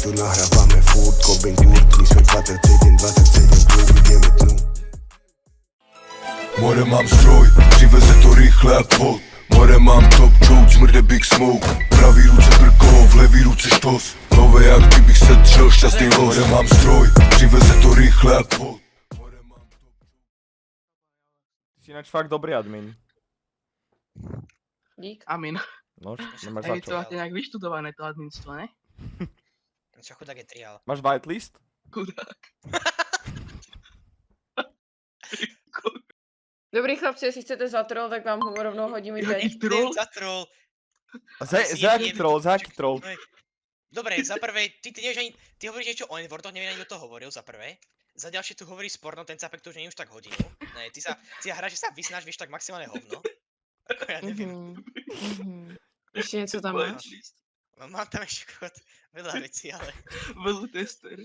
tu nahrávame furt, Cobain Kurt, my sme 27 plus, ideme dnu. More mám stroj, přiveze to rychle jak vod. More mám top joke, smrde Big Smoke. Pravý ruce brko, v levý ruce štos. Nové jak kdybych se třel šťastný los. More mám stroj, přiveze to rychle jak vod. Jsi ináč fakt dobrý admin. Dík. Amin. No, nemáš A za vy to čo. máte nějak vyštudované to adminstvo, ne? Čo chudák je triál. Máš whitelist? Chudák. Dobrý chlapci, jestli chcete za troll, tak vám ho rovnou hodím i teď. Jaký troll? Za troll. Za jaký troll, za jaký troll? Dobre, za prvé, ty nevieš ani, ty hovoríš niečo o N-wordoch, neviem ani kto to hovoril, za prvé. Za ďalšie tu hovorí sporno, ten capek to už nie je už tak hodinu. Ne, ty sa hráš, že sa vysnáš, vieš tak maximálne hovno. Ako ja neviem. Ještě něco tam máš? No, mám tam ešte veľa vecí, ale... Velu tester.